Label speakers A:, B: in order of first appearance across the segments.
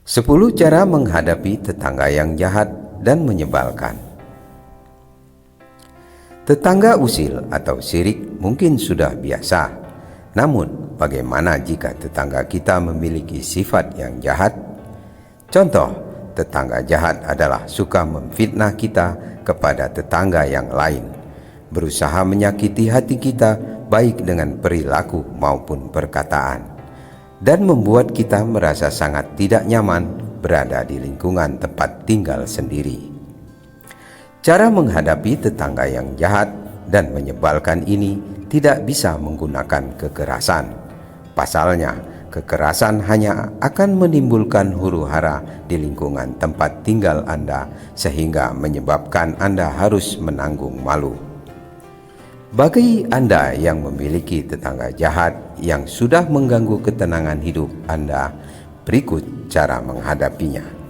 A: 10 cara menghadapi tetangga yang jahat dan menyebalkan. Tetangga usil atau sirik mungkin sudah biasa. Namun, bagaimana jika tetangga kita memiliki sifat yang jahat? Contoh, tetangga jahat adalah suka memfitnah kita kepada tetangga yang lain, berusaha menyakiti hati kita baik dengan perilaku maupun perkataan, dan membuat kita merasa sangat tidak nyaman berada di lingkungan tempat tinggal sendiri. Cara menghadapi tetangga yang jahat dan menyebalkan ini tidak bisa menggunakan kekerasan. Pasalnya, kekerasan hanya akan menimbulkan huru-hara di lingkungan tempat tinggal Anda sehingga menyebabkan Anda harus menanggung malu. Bagi Anda yang memiliki tetangga jahat yang sudah mengganggu ketenangan hidup Anda, berikut cara menghadapinya.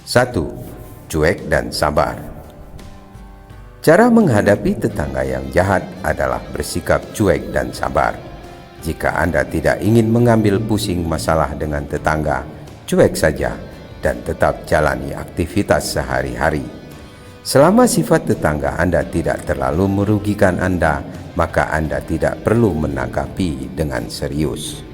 A: 1. Cuek dan sabar. Cara menghadapi tetangga yang jahat adalah bersikap cuek dan sabar. Jika Anda tidak ingin mengambil pusing masalah dengan tetangga, cuek saja dan tetap jalani aktivitas sehari-hari. Selama sifat tetangga Anda tidak terlalu merugikan Anda, maka Anda tidak perlu menanggapi dengan serius.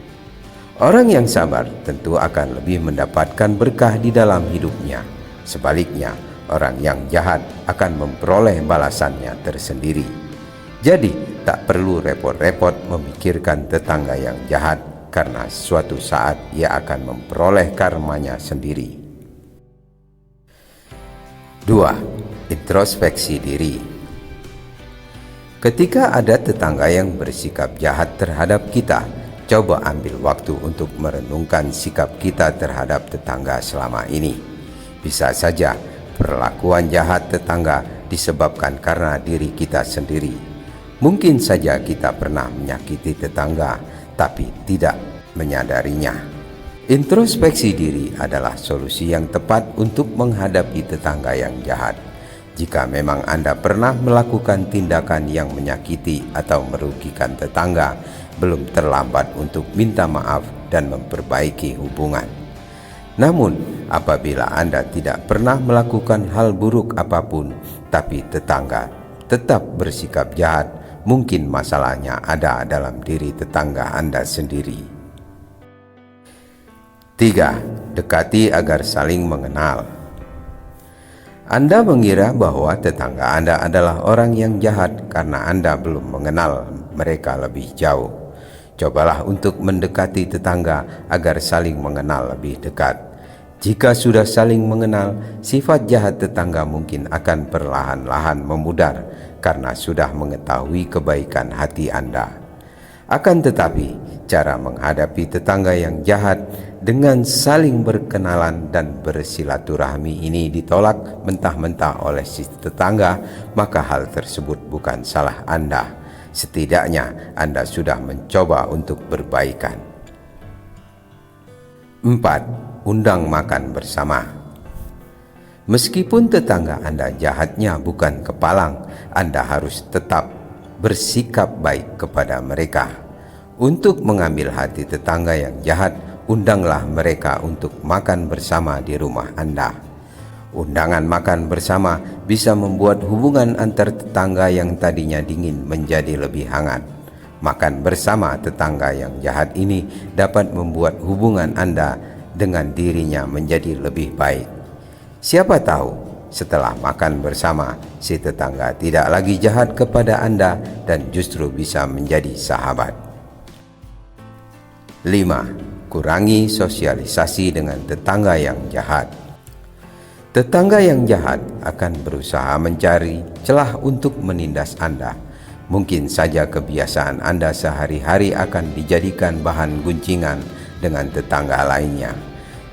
A: Orang yang sabar tentu akan lebih mendapatkan berkah di dalam hidupnya. Sebaliknya, orang yang jahat akan memperoleh balasannya tersendiri. Jadi, tak perlu repot-repot memikirkan tetangga yang jahat karena suatu saat ia akan memperoleh karmanya sendiri. 2. Introspeksi diri. Ketika ada tetangga yang bersikap jahat terhadap kita, coba ambil waktu untuk merenungkan sikap kita terhadap tetangga selama ini. Bisa saja perlakuan jahat tetangga disebabkan karena diri kita sendiri. Mungkin saja kita pernah menyakiti tetangga, tapi tidak menyadarinya. Introspeksi diri adalah solusi yang tepat untuk menghadapi tetangga yang jahat. Jika memang Anda pernah melakukan tindakan yang menyakiti atau merugikan tetangga, belum terlambat untuk minta maaf dan memperbaiki hubungan. Namun, apabila Anda tidak pernah melakukan hal buruk apapun, tapi tetangga tetap bersikap jahat, mungkin masalahnya ada dalam diri tetangga Anda sendiri. 3. Dekati agar saling mengenal. Anda mengira bahwa tetangga Anda adalah orang yang jahat karena Anda belum mengenal mereka lebih jauh. Cobalah untuk mendekati tetangga agar saling mengenal lebih dekat. Jika sudah saling mengenal, sifat jahat tetangga mungkin akan perlahan-lahan memudar karena sudah mengetahui kebaikan hati Anda. Akan tetapi, cara menghadapi tetangga yang jahat dengan saling berkenalan dan bersilaturahmi ini ditolak mentah-mentah oleh si tetangga, maka hal tersebut bukan salah Anda. Setidaknya Anda sudah mencoba untuk berbaikan. 4. Undang makan bersama. Meskipun tetangga Anda jahatnya bukan kepalang, Anda harus tetap bersikap baik kepada mereka. Untuk mengambil hati tetangga yang jahat, undanglah mereka untuk makan bersama di rumah Anda. Undangan makan bersama bisa membuat hubungan antar tetangga yang tadinya dingin menjadi lebih hangat. Makan bersama tetangga yang jahat ini dapat membuat hubungan Anda dengan dirinya menjadi lebih baik. Siapa tahu setelah makan bersama, si tetangga tidak lagi jahat kepada Anda dan justru bisa menjadi sahabat. 5. Kurangi sosialisasi dengan tetangga yang jahat. Tetangga yang jahat akan berusaha mencari celah untuk menindas Anda. Mungkin saja kebiasaan Anda sehari-hari akan dijadikan bahan guncingan dengan tetangga lainnya.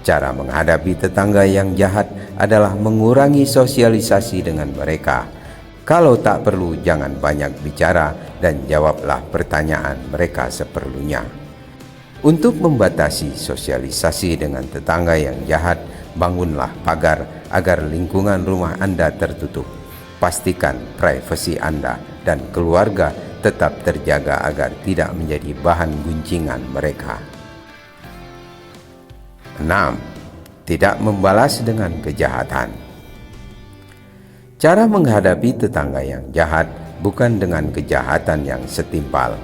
A: Cara menghadapi tetangga yang jahat adalah mengurangi sosialisasi dengan mereka. Kalau tak perlu, jangan banyak bicara dan jawablah pertanyaan mereka seperlunya. Untuk membatasi sosialisasi dengan tetangga yang jahat, bangunlah pagar agar lingkungan rumah Anda tertutup. Pastikan privasi Anda dan keluarga tetap terjaga agar tidak menjadi bahan guncingan mereka. 6. Tidak membalas dengan kejahatan. Cara menghadapi tetangga yang jahat bukan dengan kejahatan yang setimpal.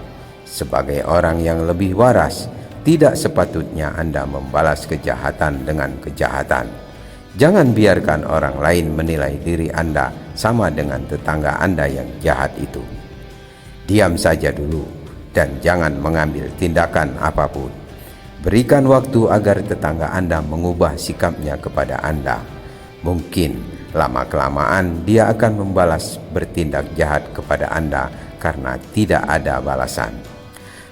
A: Sebagai orang yang lebih waras, tidak sepatutnya Anda membalas kejahatan dengan kejahatan. Jangan biarkan orang lain menilai diri Anda sama dengan tetangga Anda yang jahat itu. Diam saja dulu dan jangan mengambil tindakan apapun. Berikan waktu agar tetangga Anda mengubah sikapnya kepada Anda. Mungkin lama-kelamaan dia akan membalas bertindak jahat kepada Anda karena tidak ada balasan.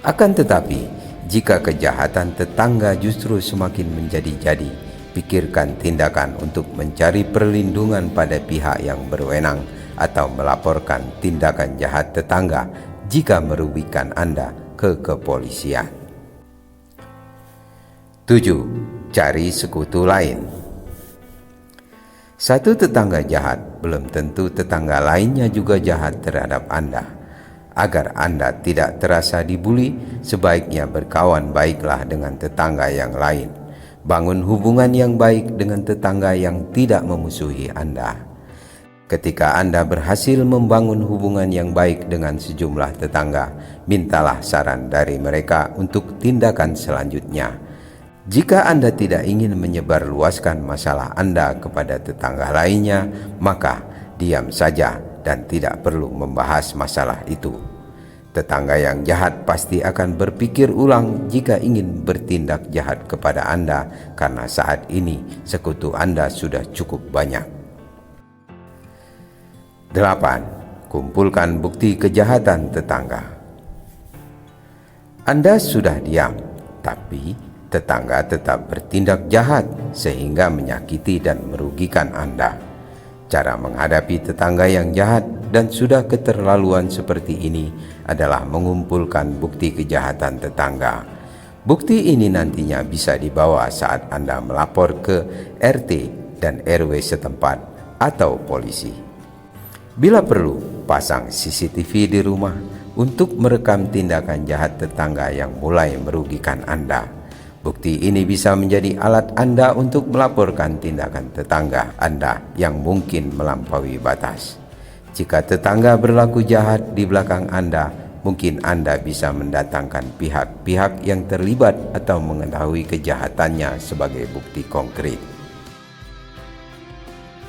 A: Akan tetapi, jika kejahatan tetangga justru semakin menjadi-jadi, pikirkan tindakan untuk mencari perlindungan pada pihak yang berwenang atau melaporkan tindakan jahat tetangga jika merugikan Anda ke kepolisian. 7. Cari sekutu lain. Satu tetangga jahat belum tentu tetangga lainnya juga jahat terhadap Anda. Agar Anda tidak terasa dibuli, sebaiknya berkawan baiklah dengan tetangga yang lain. Bangun hubungan yang baik dengan tetangga yang tidak memusuhi Anda. Ketika Anda berhasil membangun hubungan yang baik dengan sejumlah tetangga, mintalah saran dari mereka untuk tindakan selanjutnya. Jika Anda tidak ingin menyebarluaskan masalah Anda kepada tetangga lainnya, maka diam saja dan tidak perlu membahas masalah itu. Tetangga yang jahat pasti akan berpikir ulang jika ingin bertindak jahat kepada Anda, karena saat ini sekutu Anda sudah cukup banyak. 8. Kumpulkan bukti kejahatan tetangga. Anda sudah diam, tapi tetangga tetap bertindak jahat sehingga menyakiti dan merugikan Anda. Cara menghadapi tetangga yang jahat dan sudah keterlaluan seperti ini adalah mengumpulkan bukti kejahatan tetangga. Bukti ini nantinya bisa dibawa saat Anda melapor ke RT dan RW setempat atau polisi. Bila perlu, pasang CCTV di rumah untuk merekam tindakan jahat tetangga yang mulai merugikan Anda. Bukti ini bisa menjadi alat Anda untuk melaporkan tindakan tetangga Anda yang mungkin melampaui batas. Jika tetangga berlaku jahat di belakang Anda, mungkin Anda bisa mendatangkan pihak-pihak yang terlibat atau mengetahui kejahatannya sebagai bukti konkret.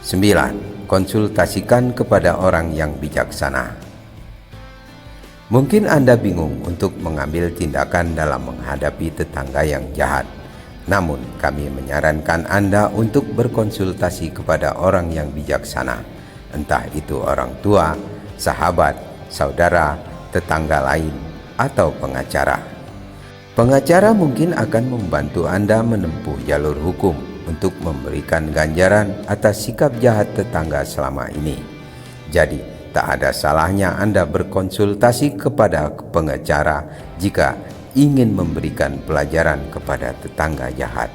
A: 9. Konsultasikan kepada orang yang bijaksana. Mungkin Anda bingung untuk mengambil tindakan dalam menghadapi tetangga yang jahat. Namun, kami menyarankan Anda untuk berkonsultasi kepada orang yang bijaksana, entah itu orang tua, sahabat, saudara, tetangga lain, atau pengacara. Pengacara mungkin akan membantu Anda menempuh jalur hukum untuk memberikan ganjaran atas sikap jahat tetangga selama ini. Jadi, tak ada salahnya Anda berkonsultasi kepada pengacara jika ingin memberikan pelajaran kepada tetangga jahat.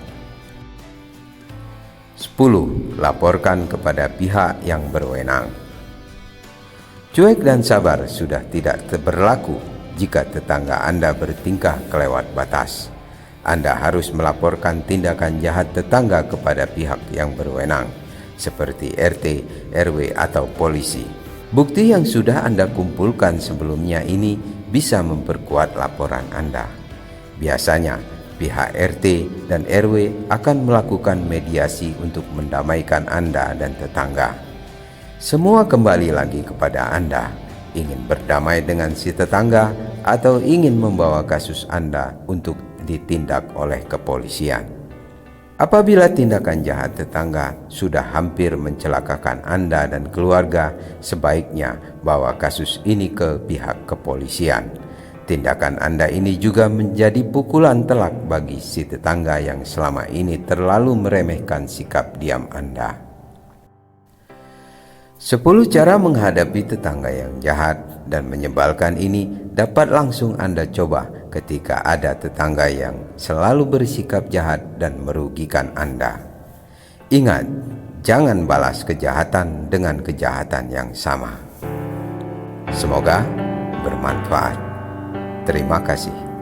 A: 10. Laporkan kepada pihak yang berwenang. Cuek dan sabar sudah tidak berlaku jika tetangga Anda bertingkah kelewat batas. Anda harus melaporkan tindakan jahat tetangga kepada pihak yang berwenang, seperti RT, RW, atau polisi. Bukti yang sudah Anda kumpulkan sebelumnya ini bisa memperkuat laporan Anda. Biasanya, pihak RT dan RW akan melakukan mediasi untuk mendamaikan Anda dan tetangga. Semua kembali lagi kepada Anda, ingin berdamai dengan si tetangga atau ingin membawa kasus Anda untuk ditindak oleh kepolisian. Apabila tindakan jahat tetangga sudah hampir mencelakakan Anda dan keluarga, sebaiknya bawa kasus ini ke pihak kepolisian. Tindakan Anda ini juga menjadi pukulan telak bagi si tetangga yang selama ini terlalu meremehkan sikap diam Anda. 10 cara menghadapi tetangga yang jahat dan menyebalkan ini dapat langsung Anda coba ketika ada tetangga yang selalu bersikap jahat dan merugikan Anda. Ingat, jangan balas kejahatan dengan kejahatan yang sama. Semoga bermanfaat. Terima kasih.